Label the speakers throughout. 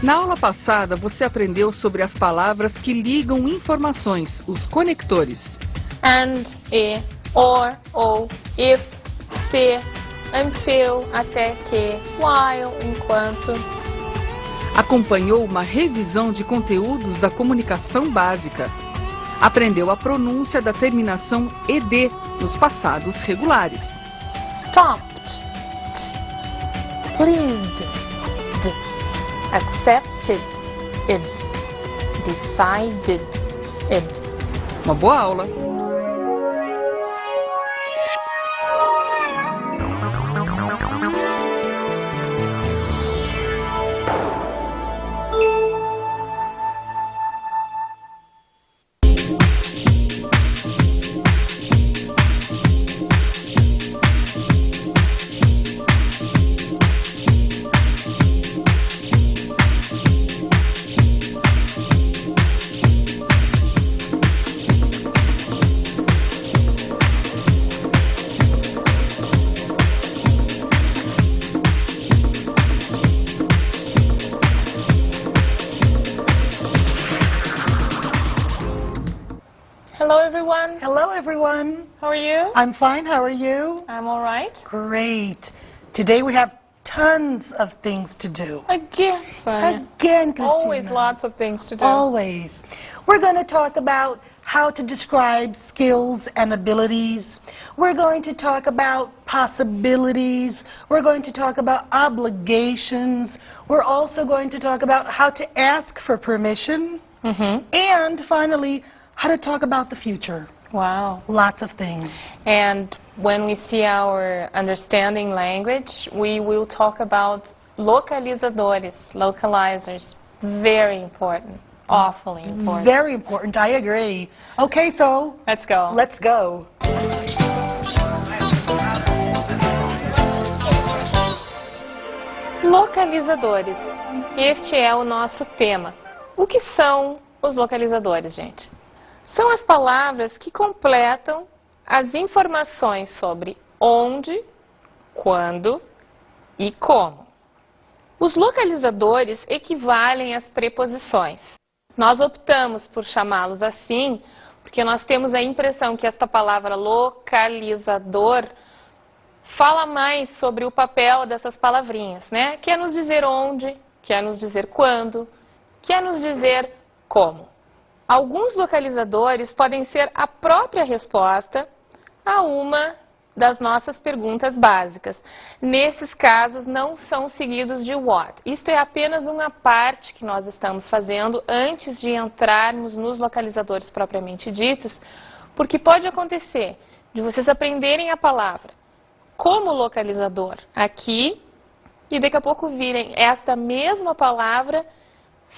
Speaker 1: Na aula passada, você aprendeu sobre as palavras que ligam informações, os conectores.
Speaker 2: And, e, or, ou, if, se, until, até que, while, enquanto.
Speaker 1: Acompanhou uma revisão de conteúdos da comunicação básica. Aprendeu a pronúncia da terminação ed nos passados regulares.
Speaker 2: Stopped, pleased, accepted, decided,
Speaker 1: Uma boa aula!
Speaker 2: Hello everyone.
Speaker 3: Hello everyone.
Speaker 2: How are you?
Speaker 3: I'm fine. How are you?
Speaker 2: I'm all right.
Speaker 3: Great. Today we have tons of things to do.
Speaker 2: Again, Sonia.
Speaker 3: Again, Christina.
Speaker 2: Always lots of things to do.
Speaker 3: Always. We're going to talk about how to describe skills and abilities. We're going to talk about possibilities. We're going to talk about obligations. We're also going to talk about how to ask for permission. And finally, how to talk about the future.
Speaker 2: Wow.
Speaker 3: Lots of things.
Speaker 2: And when we see our understanding language, we will talk about localizadores, localizers. Very important. Awfully important.
Speaker 3: Very important. I agree. Okay, so
Speaker 2: Let's go.
Speaker 3: let's go.
Speaker 2: Localizadores. Este é o nosso tema. O que são os localizadores, gente? São as palavras que completam as informações sobre onde, quando e como. Os localizadores equivalem às preposições. Nós optamos por chamá-los assim porque nós temos a impressão que esta palavra localizador fala mais sobre o papel dessas palavrinhas, né? Quer nos dizer onde, quer nos dizer quando, quer nos dizer como. Alguns localizadores podem ser a própria resposta a uma das nossas perguntas básicas. Nesses casos, não são seguidos de what. Isto é apenas uma parte que nós estamos fazendo antes de entrarmos nos localizadores propriamente ditos, porque pode acontecer de vocês aprenderem a palavra como localizador aqui e daqui a pouco virem esta mesma palavra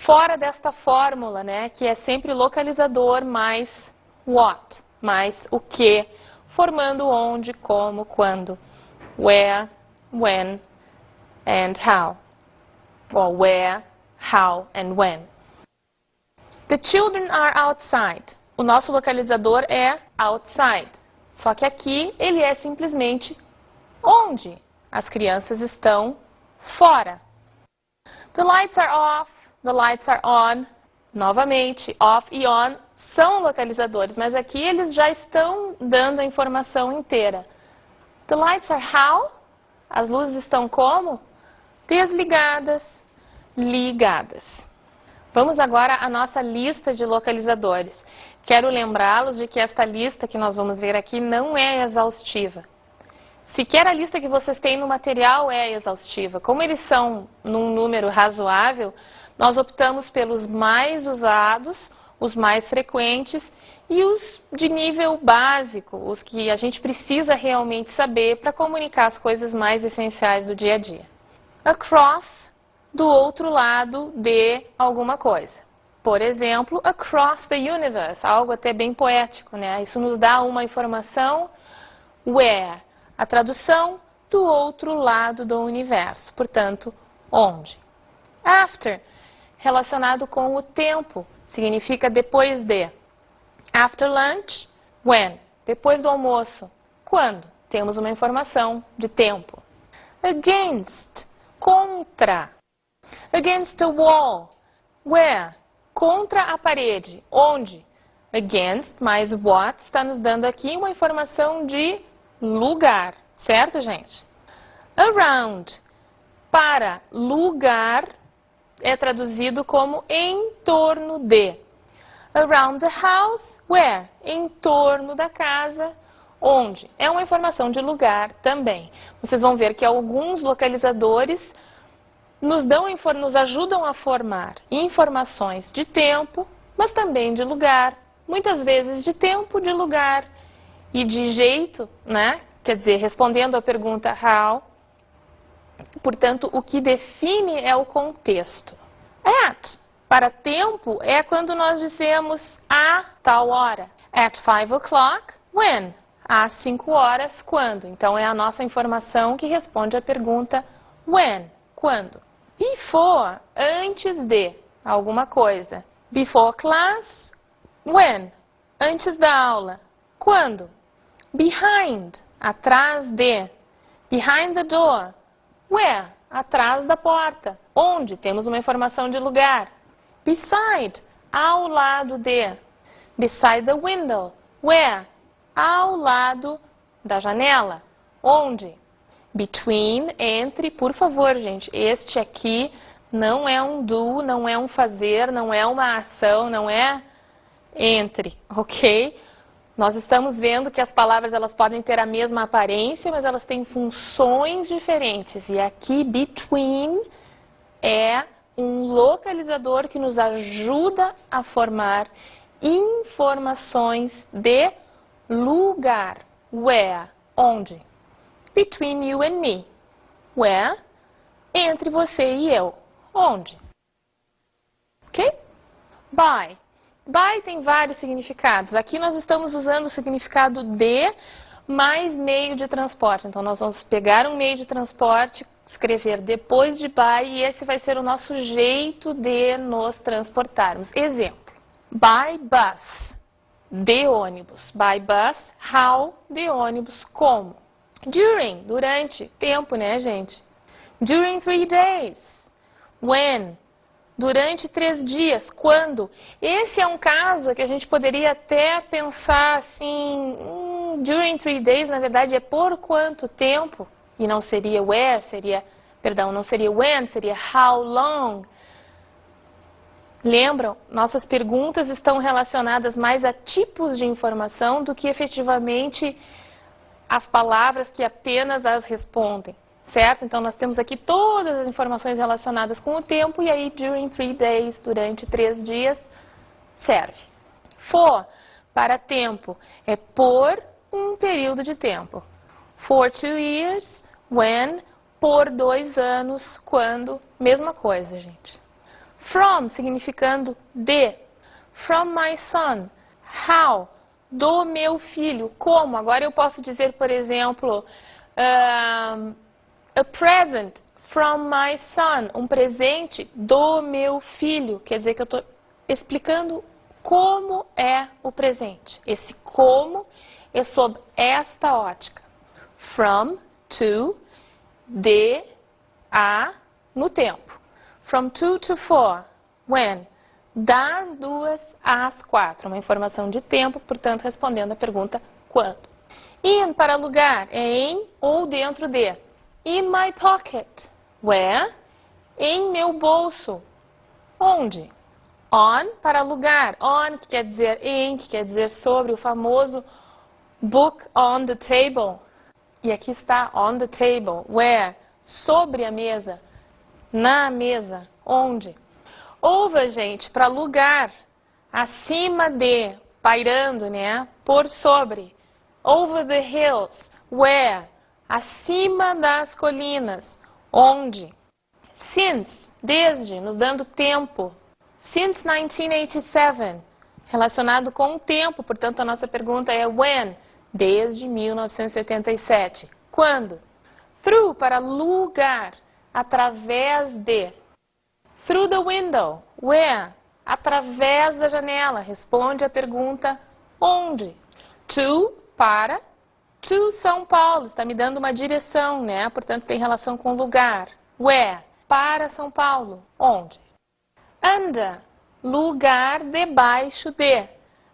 Speaker 2: fora desta fórmula, né, que é sempre localizador mais what, mais o que, formando onde, como, quando, where, when, and how, or where, how, and when. The children are outside. O nosso localizador é outside, só que aqui ele é simplesmente onde as crianças estão fora. The lights are off. The lights are on. Novamente, off e on são localizadores, mas aqui eles já estão dando a informação inteira. The lights are how? As luzes estão como? Desligadas, ligadas. Vamos agora à nossa lista de localizadores. Quero lembrá-los de que esta lista que nós vamos ver aqui não é exaustiva. Sequer a lista que vocês têm no material é exaustiva. Como eles são num número razoável, nós optamos pelos mais usados, os mais frequentes e os de nível básico, os que a gente precisa realmente saber para comunicar as coisas mais essenciais do dia a dia. Across, do outro lado de alguma coisa. Por exemplo, across the universe, algo até bem poético, né? Isso nos dá uma informação. Where, a tradução do outro lado do universo, portanto, onde. After, relacionado com o tempo, significa depois de. After lunch, when, depois do almoço, quando, temos uma informação de tempo. Against, contra. Against the wall. Where? Contra a parede. Onde? Against mais what está nos dando aqui uma informação de lugar. Certo, gente? Around. Para lugar é traduzido como em torno de. Around the house. Where? Em torno da casa. Onde? É uma informação de lugar também. Vocês vão ver que alguns localizadores nos ajudam a formar informações de tempo, mas também de lugar. Muitas vezes de tempo, de lugar e de jeito, né? Quer dizer, respondendo à pergunta how. Portanto, o que define é o contexto. At, para tempo, é quando nós dizemos a tal hora. At 5 o'clock, when? Às 5 horas, quando? Então, é a nossa informação que responde à pergunta when, quando. Before, antes de alguma coisa. Before class, when? Antes da aula. Quando? Behind, atrás de. Behind the door. Where? Atrás da porta. Onde? Temos uma informação de lugar. Beside, ao lado de. Beside the window. Where? Ao lado da janela. Onde? Between, entre. Por favor, gente, este aqui não é um do, não é um fazer, não é uma ação, não é entre, ok? Nós estamos vendo que as palavras elas podem ter a mesma aparência, mas elas têm funções diferentes. E aqui, between é um localizador que nos ajuda a formar informações de lugar. Where? Onde? Between you and me. Where? Entre você e eu. Onde? Ok? By. By tem vários significados. Aqui nós estamos usando o significado de mais meio de transporte. Então, nós vamos pegar um meio de transporte, escrever depois de by, e esse vai ser o nosso jeito de nos transportarmos. Exemplo. By bus. De ônibus. By bus. How? De ônibus. Como? During. Durante. Tempo, né, gente? During 3 days. When? Durante 3 dias. Quando? Esse é um caso que a gente poderia até pensar assim, during 3 days, na verdade, é por quanto tempo? E não seria where, não seria when, seria how long. Lembram? Nossas perguntas estão relacionadas mais a tipos de informação do que efetivamente as palavras que apenas as respondem. Certo? Então, nós temos aqui todas as informações relacionadas com o tempo, e aí, during 3 days, durante 3 dias, serve. For, para tempo, é por um período de tempo. For 2 years, when, por 2 anos, quando, mesma coisa, gente. From, significando de. From my son, how, do meu filho, como. Agora eu posso dizer, por exemplo, a present from my son, um presente do meu filho. Quer dizer que eu estou explicando como é o presente. Esse como é sob esta ótica. From, to, de, a, no tempo. From 2 to 4, when? Das 2 às 4. Uma informação de tempo, portanto, respondendo a pergunta quando. In, para lugar, é em ou dentro de. In my pocket. Where? Em meu bolso. Onde? On, para lugar. On, que quer dizer em, que quer dizer sobre, o famoso book on the table. E aqui está on the table. Where? Sobre a mesa. Na mesa. Onde? Over, gente, para lugar. Acima de. Pairando, né? Por sobre. Over the hills. Where? Acima das colinas. Onde? Since, desde, nos dando tempo. Since 1987, relacionado com o tempo, portanto a nossa pergunta é when? Desde 1987. Quando? Through, para lugar, através de. Through the window, where? Através da janela, responde a pergunta onde? To, para. To São Paulo, está me dando uma direção, né? Portanto, tem relação com lugar. Where? para São Paulo. Onde? Under, lugar debaixo de.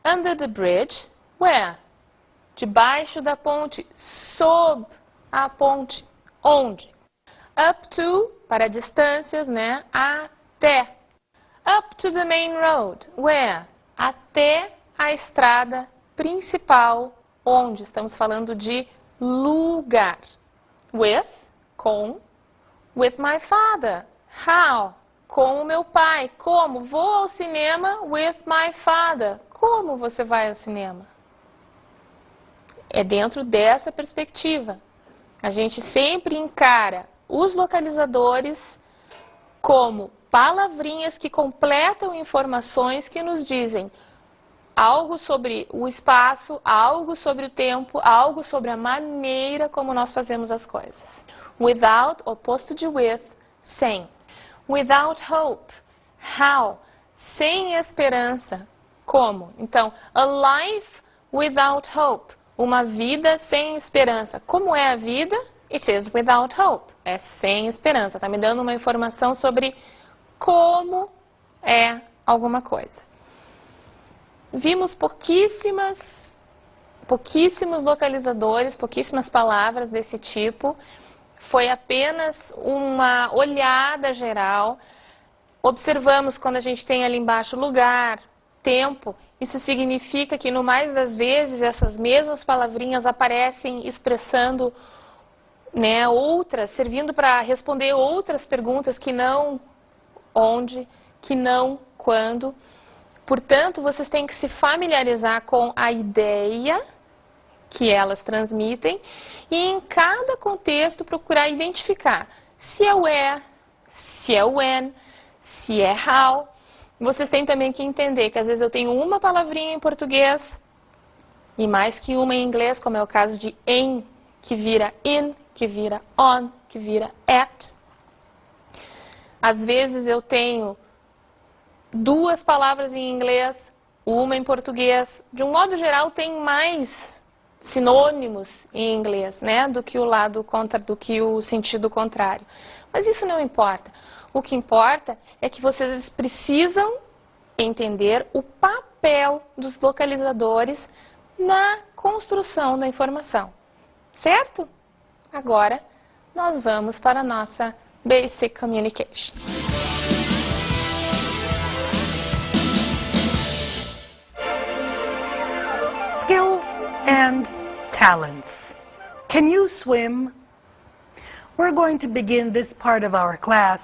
Speaker 2: Under the bridge, where? Debaixo da ponte, sob a ponte. Onde? Up to, para distâncias, né? Até. Up to the main road, where? Até a estrada principal, onde? Estamos falando de lugar. With, com. With my father. How? Com o meu pai. Como? Vou ao cinema with my father. Como você vai ao cinema? É dentro dessa perspectiva. A gente sempre encara os localizadores como palavrinhas que completam informações que nos dizem algo sobre o espaço, algo sobre o tempo, algo sobre a maneira como nós fazemos as coisas. Without, oposto de with, sem. Without hope, how? Sem esperança, como? Então, a life without hope, uma vida sem esperança. Como é a vida? It is without hope, é sem esperança. Está me dando uma informação sobre como é alguma coisa. Vimos pouquíssimos localizadores, pouquíssimas palavras desse tipo. Foi apenas uma olhada geral. Observamos quando a gente tem ali embaixo lugar, tempo. Isso significa que, no mais das vezes, essas mesmas palavrinhas aparecem expressando, né, outras, servindo para responder outras perguntas que não onde, que não quando. Portanto, vocês têm que se familiarizar com a ideia que elas transmitem e, em cada contexto, procurar identificar se é o where, se é o when, se é how. Vocês têm também que entender que, às vezes, eu tenho uma palavrinha em português e mais que uma em inglês, como é o caso de em, que vira in, que vira on, que vira at. Às vezes, eu tenho duas palavras em inglês, uma em português. De um modo geral, tem mais sinônimos em inglês, né, do que o sentido contrário. Mas isso não importa. O que importa é que vocês precisam entender o papel dos localizadores na construção da informação. Certo? Agora, nós vamos para a nossa Basic Communication.
Speaker 3: Skills and talents. Can you swim? We're going to begin this part of our class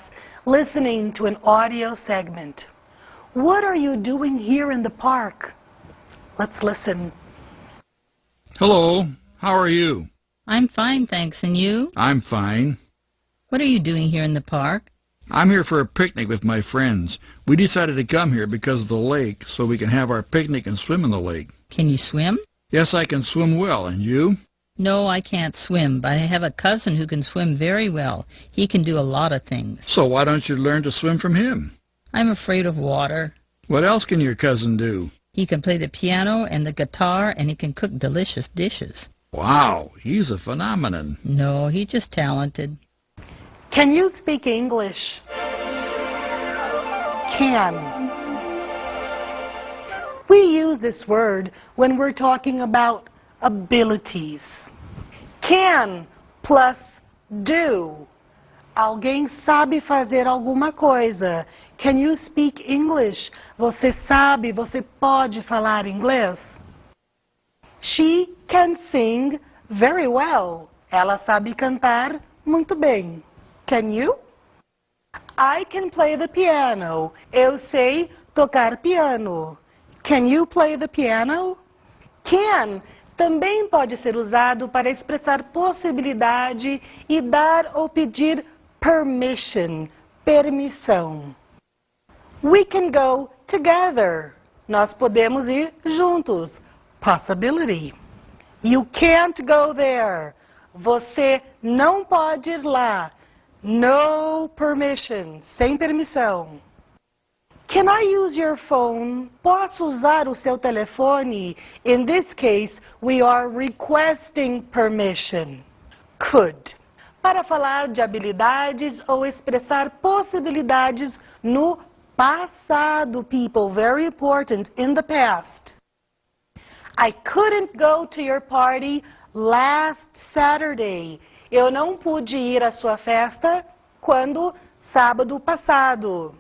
Speaker 3: listening to an audio segment. What are you doing here in the park? Let's listen.
Speaker 4: Hello, how are you?
Speaker 5: I'm fine, thanks. And you?
Speaker 4: I'm fine.
Speaker 5: What are you doing here in the park?
Speaker 4: I'm here for a picnic with my friends. We decided to come here because of the lake, so we can have our picnic and swim in the lake.
Speaker 5: Can you swim?
Speaker 4: Yes, I can swim well, and you?
Speaker 5: No, I can't swim, but I have a cousin who can swim very well. He can do a lot of things.
Speaker 4: So why don't you learn to swim from him?
Speaker 5: I'm afraid of water.
Speaker 4: What else can your cousin do?
Speaker 5: He can play the piano and the guitar, and he can cook delicious dishes.
Speaker 4: Wow, he's a phenomenon.
Speaker 5: No, he's just talented.
Speaker 3: Can you speak English? Can. We use this word when we're talking about abilities. Can plus do. Alguém sabe fazer alguma coisa. Can you speak English? Você sabe, você pode falar inglês? She can sing very well. Ela sabe cantar muito bem. Can you? I can play the piano. Eu sei tocar piano. Can you play the piano? Can também pode ser usado para expressar possibilidade e dar ou pedir permission, permissão. We can go together. Nós podemos ir juntos. Possibility. You can't go there. Você não pode ir lá. No permission. Sem permissão. Can I use your phone? Posso usar o seu telefone? In this case, we are requesting permission. Could. para falar de habilidades ou expressar possibilidades no passado, people. Very important, in the past. I couldn't go to your party last Saturday. Eu não pude ir à sua festa quando sábado passado.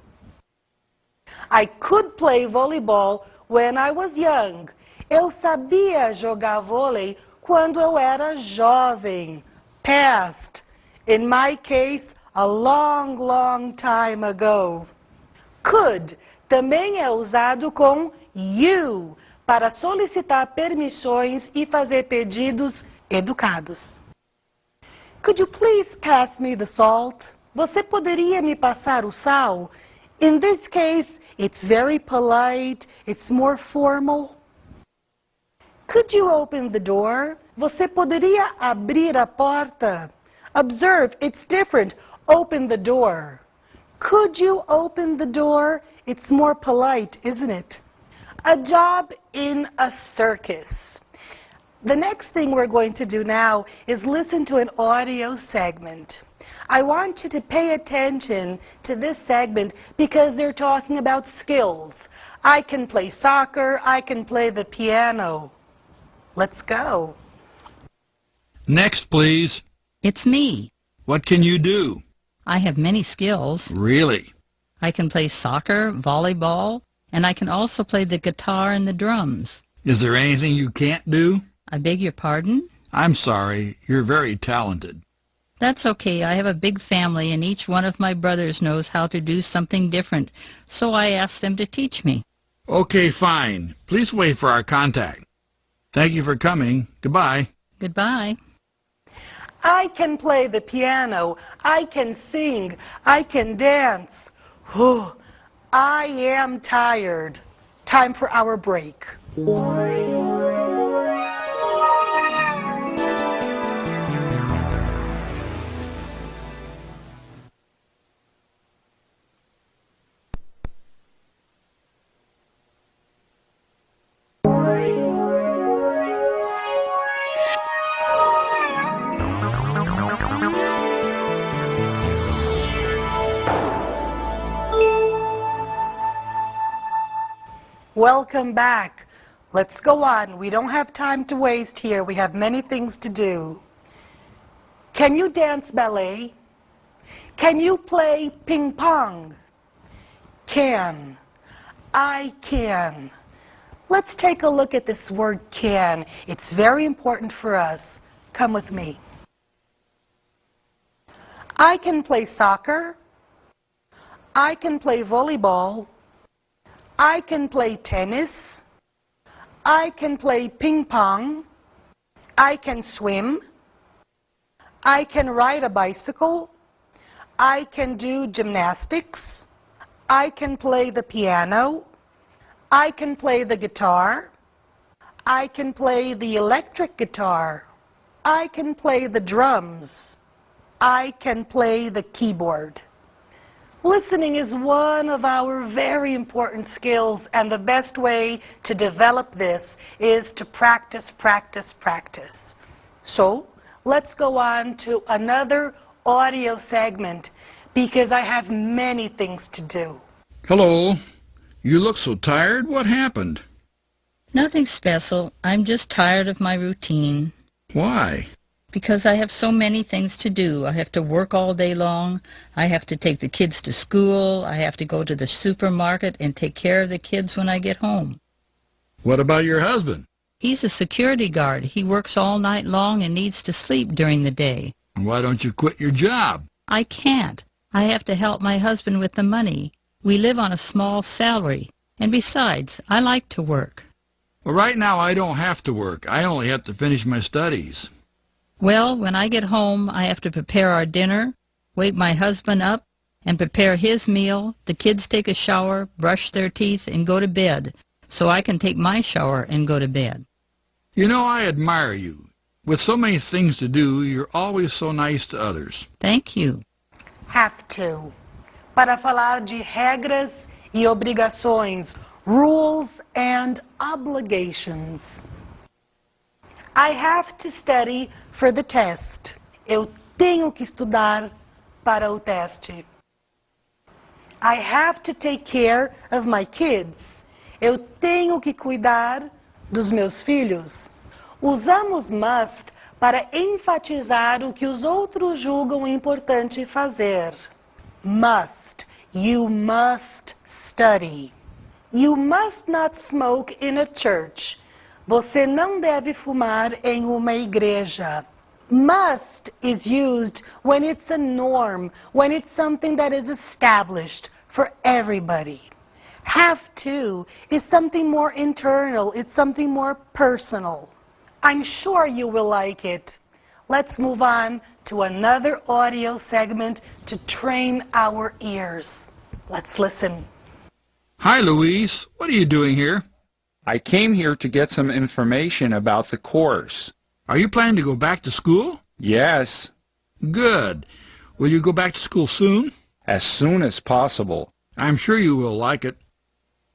Speaker 3: I could play volleyball when I was young. Eu sabia jogar vôlei quando eu era jovem. Past. In my case, a long, long time ago. Could também é usado com you para solicitar permissões e fazer pedidos educados. Could you please pass me the salt? Você poderia me passar o sal? In this case, it's very polite, it's more formal. Could you open the door? Você poderia abrir a porta? Observe, it's different. Open the door. Could you open the door? It's more polite, isn't it? A job in a circus. The next thing we're going to do now is listen to an audio segment. I want you to pay attention to this segment because they're talking about skills. I can play soccer, I can play the piano. Let's go.
Speaker 4: Next, please.
Speaker 5: It's me.
Speaker 4: What can you do?
Speaker 5: I have many skills.
Speaker 4: Really?
Speaker 5: I can play soccer, volleyball, and I can also play the guitar and the drums.
Speaker 4: Is there anything you can't do?
Speaker 5: I beg your pardon?
Speaker 4: I'm sorry. You're very talented.
Speaker 5: That's okay. I have a big family, and each one of my brothers knows how to do something different, so I asked them to teach me.
Speaker 4: Okay, fine. Please wait for our contact. Thank you for coming. Goodbye.
Speaker 5: Goodbye.
Speaker 3: I can play the piano. I can sing. I can dance. Whew. I am tired. Time for our break. Welcome back. Let's go on. We don't have time to waste here. We have many things to do. Can you dance ballet? Can you play ping pong? Can. I can. Let's take a look at this word can. It's very important for us. Come with me. I can play soccer. I can play volleyball. I can play tennis. I can play ping pong. I can swim. I can ride a bicycle. I can do gymnastics. I can play the piano. I can play the guitar. I can play the electric guitar. I can play the drums. I can play the keyboard. Listening is one of our very important skills, and the best way to develop this is to practice, practice, practice. So, let's go on to another audio segment because I have many things to do.
Speaker 4: Hello. You look so tired. What happened?
Speaker 5: Nothing special. I'm just tired of my routine.
Speaker 4: Why?
Speaker 5: Because I have so many things to do. I have to work all day long. I have to take the kids to school. I have to go to the supermarket and take care of the kids when I get home.
Speaker 4: What about your husband?
Speaker 5: He's a security guard. He works all night long and needs to sleep during the day.
Speaker 4: Why don't you quit your job?
Speaker 5: I can't. I have to help my husband with the money. We live on a small salary. And besides, I like to work.
Speaker 4: Well, right now I don't have to work. I only have to finish my studies.
Speaker 5: Well, when I get home, I have to prepare our dinner, wake my husband up, and prepare his meal. The kids take a shower, brush their teeth, and go to bed, so I can take my shower and go to bed.
Speaker 4: You know, I admire you. With so many things to do, you're always so nice to others.
Speaker 5: Thank you.
Speaker 3: Have to. Para falar de regras e obrigações, rules and obligations. I have to study for the test. Eu tenho que estudar para o teste. I have to take care of my kids. Eu tenho que cuidar dos meus filhos. Usamos must para enfatizar o que os outros julgam importante fazer. Must. You must study. You must not smoke in a church. Você não deve fumar em uma igreja. Must is used when it's a norm, when it's something that is established for everybody. Have to is something more internal, it's something more personal. I'm sure you will like it. Let's move on to another audio segment to train our ears. Let's listen.
Speaker 4: Hi, Louise. What are you doing here?
Speaker 6: I came here to get some information about the course.
Speaker 4: Are you planning to go back to school?
Speaker 6: Yes,
Speaker 4: Good. Will you go back to school soon?
Speaker 6: as soon as possible.
Speaker 4: I'm sure you will like it.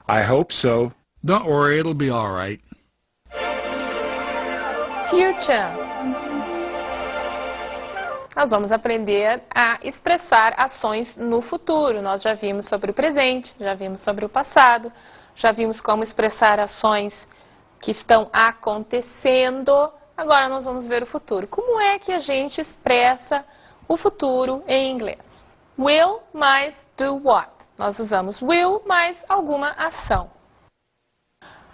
Speaker 6: I hope so.
Speaker 4: Don't worry, it'll be all right.
Speaker 2: Future. Nós vamos aprender a expressar ações no futuro. Nós já vimos sobre o presente, já vimos sobre o passado, já vimos como expressar ações que estão acontecendo. Agora nós vamos ver o futuro. Como é que a gente expressa o futuro em inglês? Will mais do what. Nós usamos will mais alguma ação.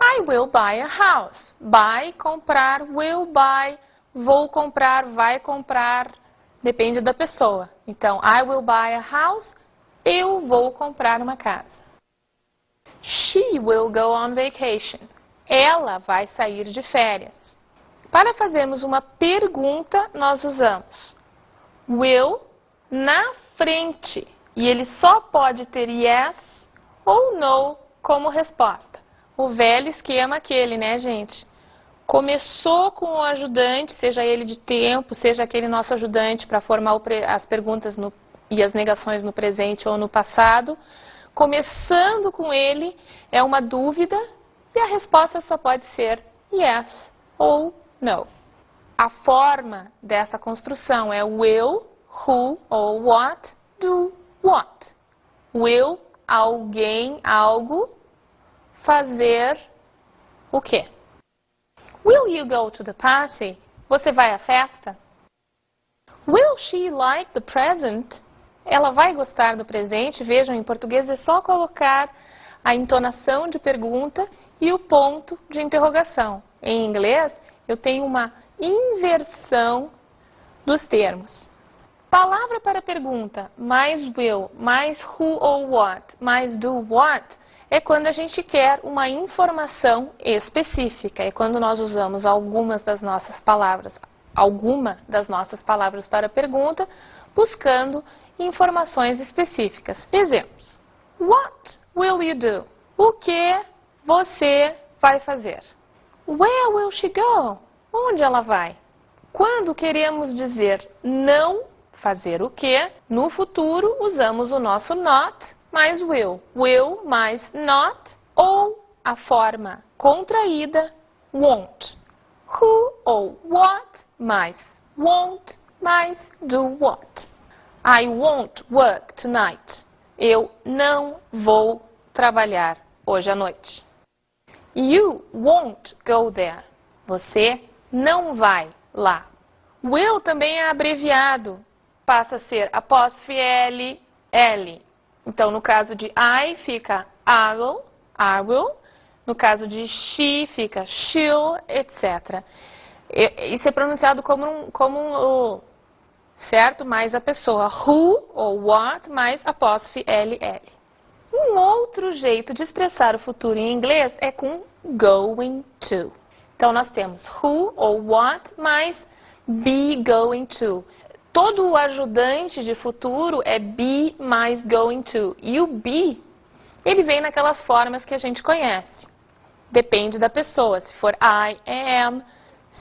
Speaker 2: I will buy a house. Buy, comprar, will buy, vou comprar, vai comprar, depende da pessoa. Então, I will buy a house, eu vou comprar uma casa. She will go on vacation. Ela vai sair de férias. Para fazermos uma pergunta, nós usamos will na frente. E ele só pode ter yes ou no como resposta. O velho esquema aquele, né, gente? Começou com o ajudante, seja ele de tempo, seja aquele nosso ajudante para formar as perguntas e as negações no presente ou no passado. Começando com ele é uma dúvida e a resposta só pode ser yes ou no. A forma dessa construção é will, who ou what, do what. Will, alguém, algo, fazer o quê? Will you go to the party? Você vai à festa? Will she like the present? Ela vai gostar do presente? Vejam, em português é só colocar a entonação de pergunta e o ponto de interrogação. Em inglês, eu tenho uma inversão dos termos. Palavra para pergunta, mais will, mais who ou what, mais do what, é quando a gente quer uma informação específica. É quando nós usamos alguma das nossas palavras para pergunta, buscando informações específicas. Exemplos. What will you do? O que você vai fazer? Where will she go? Onde ela vai? Quando queremos dizer não fazer o que, no futuro usamos o nosso not mais will. Will mais not ou a forma contraída won't. Who ou what mais won't mais do what. I won't work tonight. Eu não vou trabalhar hoje à noite. You won't go there. Você não vai lá. Will também é abreviado. Passa a ser apóstrofe L, L. Então, no caso de I, fica I will. No caso de she, fica she'll, etc. Isso é pronunciado como certo? Mais a pessoa. Who ou what, mais apóstrofe L, L. Um outro jeito de expressar o futuro em inglês é com going to. Então, nós temos who ou what, mais be going to. Todo o ajudante de futuro é be mais going to. E o be, ele vem naquelas formas que a gente conhece. Depende da pessoa. Se for I, am.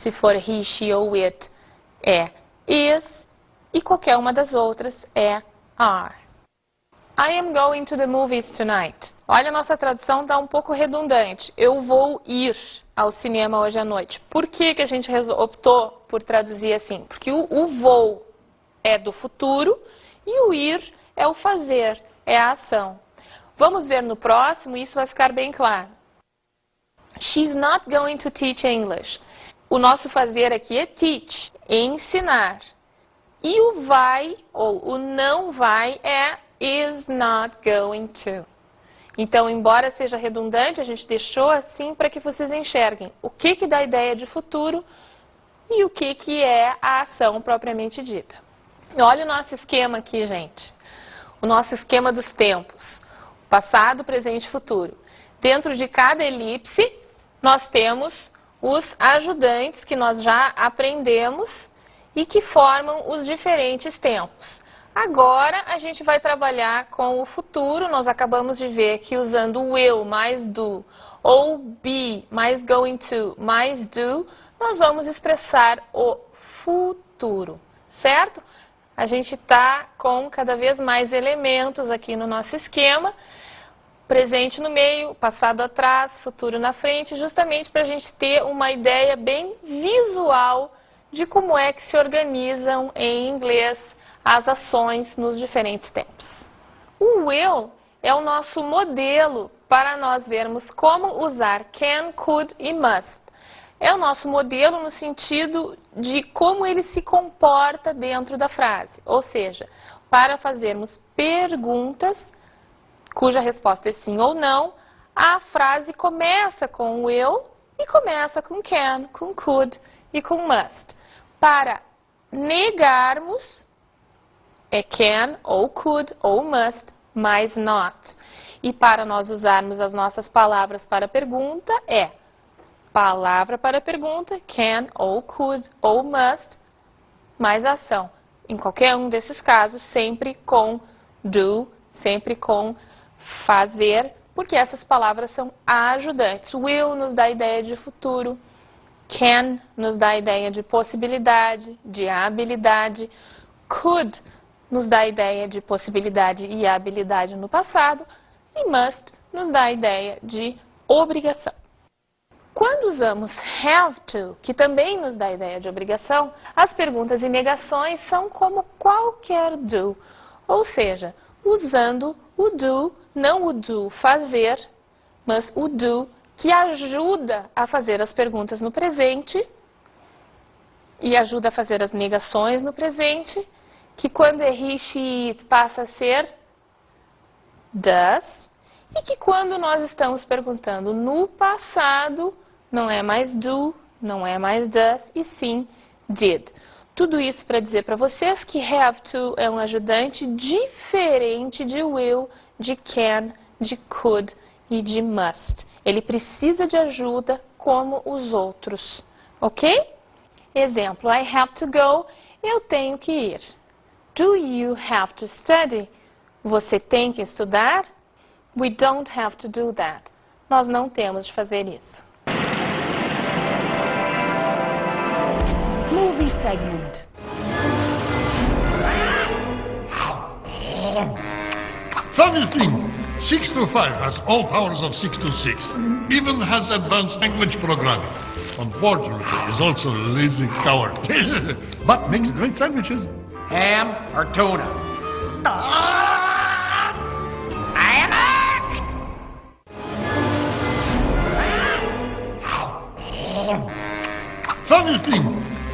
Speaker 2: Se for he, she ou it, é is. E qualquer uma das outras é are. I am going to the movies tonight. Olha, a nossa tradução está um pouco redundante. Eu vou ir ao cinema hoje à noite. Por que a gente optou por traduzir assim? Porque o vou é do futuro e o ir é o fazer, é a ação. Vamos ver no próximo e isso vai ficar bem claro. She's not going to teach English. O nosso fazer aqui é teach, ensinar. E o vai ou o não vai é is not going to. Então, embora seja redundante, a gente deixou assim para que vocês enxerguem o que dá a ideia de futuro e o que é a ação propriamente dita. Olha o nosso esquema aqui, gente. O nosso esquema dos tempos. Passado, presente e futuro. Dentro de cada elipse, nós temos os ajudantes que nós já aprendemos e que formam os diferentes tempos. Agora, a gente vai trabalhar com o futuro. Nós acabamos de ver que usando will mais do, ou be mais going to mais do, nós vamos expressar o futuro, certo? A gente está com cada vez mais elementos aqui no nosso esquema. Presente no meio, passado atrás, futuro na frente, justamente para a gente ter uma ideia bem visual de como é que se organizam em inglês as ações nos diferentes tempos. O will é o nosso modelo para nós vermos como usar can, could e must. É o nosso modelo no sentido de como ele se comporta dentro da frase. Ou seja, para fazermos perguntas cuja resposta é sim ou não, a frase começa com will e começa com can, com could e com must. Para negarmos, é can ou could ou must, mas not. E para nós usarmos as nossas palavras para pergunta, é palavra para pergunta, can ou could ou must, mais ação. Em qualquer um desses casos, sempre com do, sempre com fazer, porque essas palavras são ajudantes. Will nos dá a ideia de futuro, can nos dá a ideia de possibilidade, de habilidade, could nos dá a ideia de possibilidade e habilidade no passado, e must nos dá a ideia de obrigação. Quando usamos have to, que também nos dá a ideia de obrigação, as perguntas e negações são como qualquer do, ou seja, usando o do, não o do fazer, mas o do que ajuda a fazer as perguntas no presente e ajuda a fazer as negações no presente, que quando é he, she, it passa a ser does, e que quando nós estamos perguntando no passado, não é mais do, não é mais does, e sim did. Tudo isso para dizer para vocês que have to é um ajudante diferente de will, de can, de could e de must. Ele precisa de ajuda como os outros, ok? Exemplo, I have to go, eu tenho que ir. Do you have to study? Você tem que estudar? We don't have to do that. Nós não temos de fazer isso.
Speaker 3: Movie segment.
Speaker 7: Funny thing, 625 has all powers of 626, even has advanced language programming. Unfortunately, is also a lazy coward. But makes great sandwiches.
Speaker 8: Ham or tuna?
Speaker 7: Funny thing,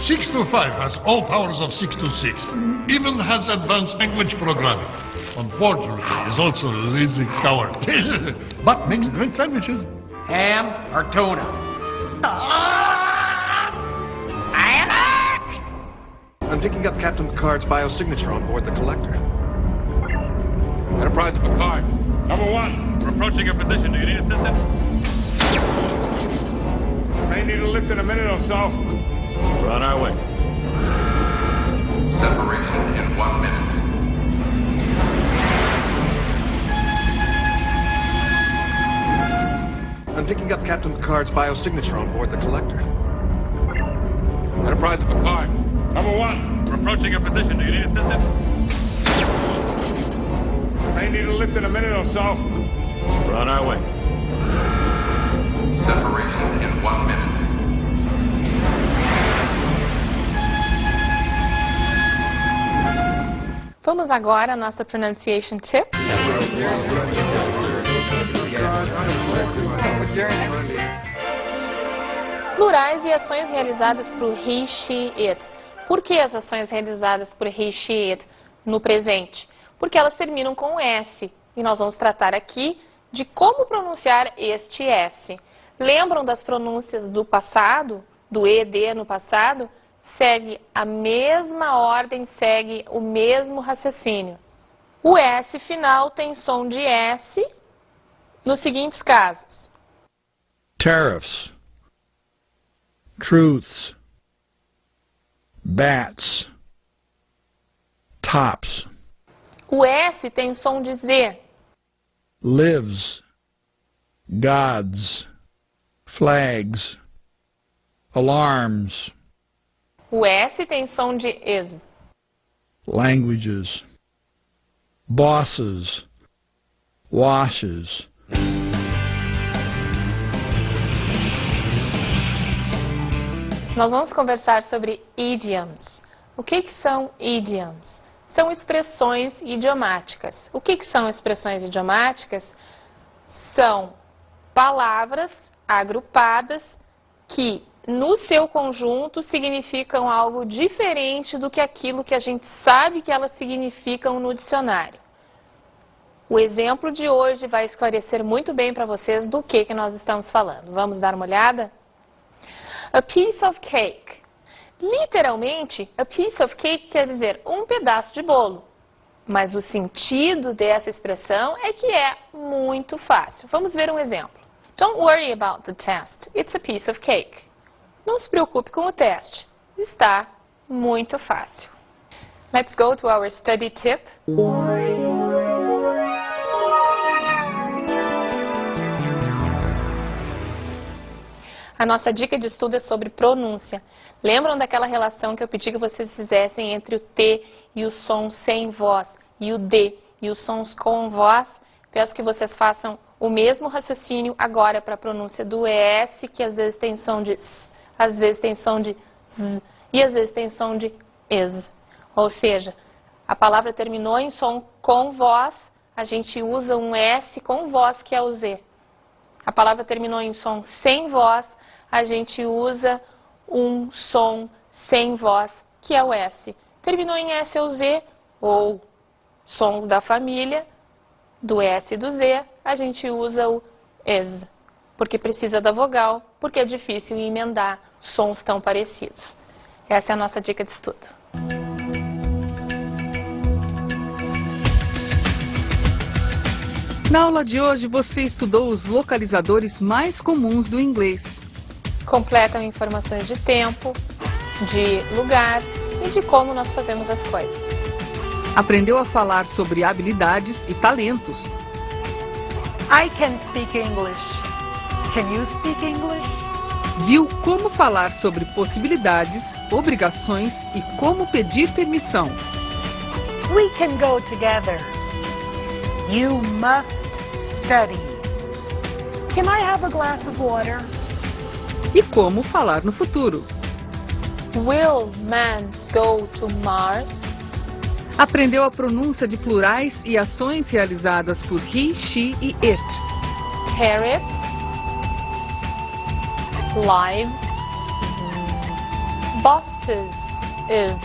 Speaker 7: 625 has all powers of 626, even has advanced language programming. Unfortunately, is also a lazy coward. But makes great sandwiches.
Speaker 8: Ham or tuna?
Speaker 9: I'm picking up Captain Picard's biosignature on board the Collector.
Speaker 7: Enterprise to Picard. Number 1, we're approaching your position. Do you need assistance? May need a lift in a minute or so. We're on our way.
Speaker 9: Separation in 1 minute. I'm picking up Captain Picard's biosignature on board the Collector.
Speaker 7: Enterprise to Picard. Number 1, we're approaching your position. Do you need assistance? May need a lift in a minute or so. We're on our way.
Speaker 9: Separation in 1 minute.
Speaker 2: Vamos agora à nossa pronunciation tip. Plurais e ações realizadas por he, she, it. Por que as ações realizadas por he, she, it no presente? Porque elas terminam com S. E nós vamos tratar aqui de como pronunciar este S. Lembram das pronúncias do passado? Do ED no passado? Segue a mesma ordem, segue o mesmo raciocínio. O S final tem som de S nos seguintes casos.
Speaker 4: Tariffs, truths, bats, tops.
Speaker 2: O S tem som de Z.
Speaker 4: Lives, gods, flags, alarms.
Speaker 2: O S tem som de is.
Speaker 4: Languages, bosses, washes.
Speaker 2: Nós vamos conversar sobre idioms. O que são idioms? São expressões idiomáticas. O que são expressões idiomáticas? São palavras agrupadas que, no seu conjunto, significam algo diferente do que aquilo que a gente sabe que elas significam no dicionário. O exemplo de hoje vai esclarecer muito bem para vocês do que nós estamos falando. Vamos dar uma olhada? A piece of cake. Literalmente, a piece of cake quer dizer um pedaço de bolo. Mas o sentido dessa expressão é que é muito fácil. Vamos ver um exemplo. Don't worry about the test. It's a piece of cake. Não se preocupe com o teste. Está muito fácil. Let's go to our study tip. A nossa dica de estudo é sobre pronúncia. Lembram daquela relação que eu pedi que vocês fizessem entre o T e os sons sem voz e o D e os sons com voz? Peço que vocês façam o mesmo raciocínio agora para a pronúncia do ES, que às vezes tem som de S, às vezes tem som de Z e às vezes tem som de ES. Ou seja, a palavra terminou em som com voz, a gente usa um S com voz, que é o Z. A palavra terminou em som sem voz, a gente usa um som sem voz, que é o S. Terminou em S ou Z, ou som da família, do S e do Z, a gente usa o ES, porque precisa da vogal, porque é difícil emendar sons tão parecidos. Essa é a nossa dica de estudo.
Speaker 1: Na aula de hoje, você estudou os localizadores mais comuns do inglês.
Speaker 2: Completam informações de tempo, de lugar e de como nós fazemos as coisas.
Speaker 1: Aprendeu a falar sobre habilidades e talentos.
Speaker 3: I can speak English. Can you speak English?
Speaker 1: Viu como falar sobre possibilidades, obrigações e como pedir permissão.
Speaker 3: We can go together. You must study. Can I have a glass of water?
Speaker 1: E como falar no futuro.
Speaker 2: Will man go to Mars?
Speaker 1: Aprendeu a pronúncia de plurais e ações realizadas por he, she e it.
Speaker 2: Tariff, live, bosses, is.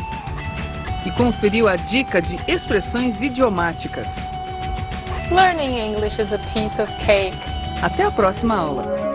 Speaker 1: E conferiu a dica de expressões idiomáticas.
Speaker 2: Learning English is a piece of cake.
Speaker 1: Até a próxima aula.